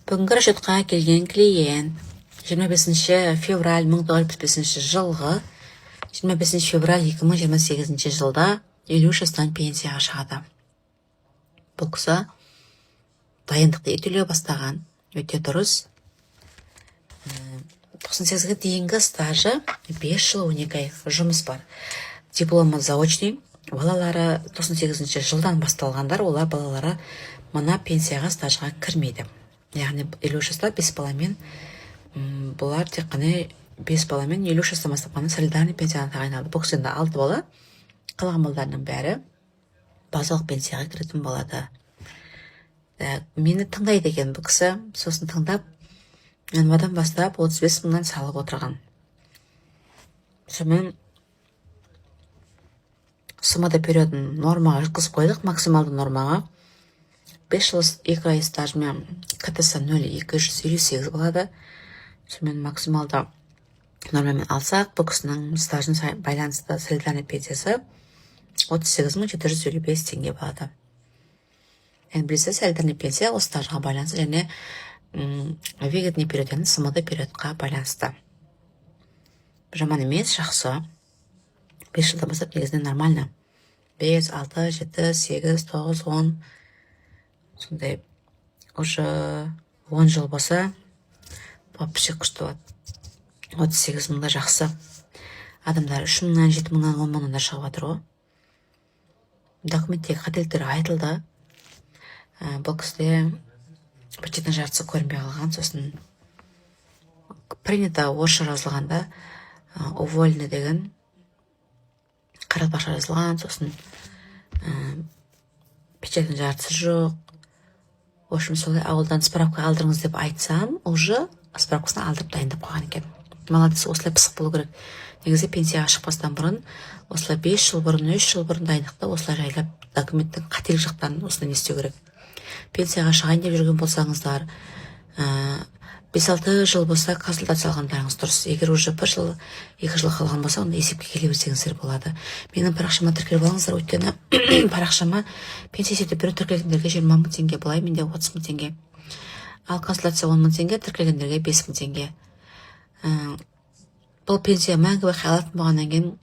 Бүгінгі расчетқа келген клиент 25 февраль 1975 жылғы 25 февраль 2028 жылда 53 жастан пенсияға шығады. Бұл кісі дайындықты етіле бастаған, өте дұрыс. 98-ге дейінгі стажы 5 жыл 12 ай жұмыс бар. Дипломы заочный. Балалары 98 жылдан басталғандар, олар балалары мына пенсияға стажға кірмейді. Яғни 50 жаста 5 баламен, бұлар тек қана 5 баламен 50 жастан бастап қана солидарный пенсияны тағайындалды. Бұл кісінің 6 бала, қалған балаларының бәрі базалық пенсияға кіретін болады. Мені тыңдайды екен бұл кісі, сосын тыңдап, январдан бастап 35 мыңнан салып отырған. Сонымен суммада периодын нормаға жеткізіп қойдық, максималды нормаға. 5 жыл 2 ай стажмен КТС 0,258 болады. Сонымен максималды нормамен алсақ, бұл кісінің стажын байланысты солидарный пенсиясы 38.755 теңге болады. Енді білесіз, солидарный пенсия осы стажға байланысты және вегетный период, яғни сымыды периодқа байланысты. Жаман емес, жақсы. 5 жылдан бастап негізінен нормально. 5, 6, 7, 8, 9, 10. Сондай, уже 10 жыл болса, вообще күшті болады. 38 мыңда жақсы. Адамдар 3 мыңнан, 7 мыңнан, 10 мыңнан шығып жатыр ғой. Документтегі қателіктер айтылды. Бұл кісіде бюджеттің жартысы көрінбей қалған, сосын принято орысша жазылғанда уволены деген қаратпақша жазылған, сосын печаттың жартысы жоқ. В общем, солай ауылдан справка алдырыңыз деп айтсам, уже справкасын алдырып дайындап қойған екен. Молодец, осылай пысық болу керек. Негізі пенсияға шықпастан бұрын, осылай 5 жыл бұрын, 3 жыл бұрын дайындықты осылай жайлап документтің қателік жақтарын осыны не істеу керек. Пенсияға шығайын деп жүрген болсаңыздар, 5-6 жыл болса консультация алғандарыңыз дұрыс. Егер уже 1 жыл, 2 жыл қалған болса, онда есепке келе берсеңіздер болады. Менің парақшама тіркеліп алыңыздар, өйткені парақшама пенсия есептеп беру тіркелгендерге 20 мың теңге, былай менде 30 мың теңге. Ал консультация 10 мың теңге, тіркелгендерге 5 мың теңге. Бұл пенсия мәңгі бақи алатын болғаннан кейін,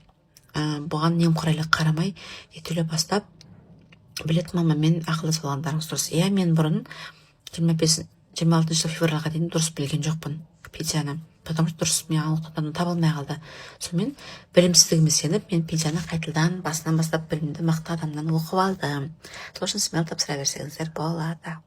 бұған немқұрайлық қарамай, етіле бастап, білетін мамамен ақылдасып алғандарыңыз дұрыс. Иә, мен бұрын 26 февральға дейін дұрыс білген жоқпын пенсияны. Потому что дұрыс маған оқытудан табылмай қалды. Сонымен білімсіздігіме сеніп, мен пенсияны қайтадан басынан бастап білімді мықты адамнан оқып алдым. Сол үшін смело тапсыра берсеңіздер болады.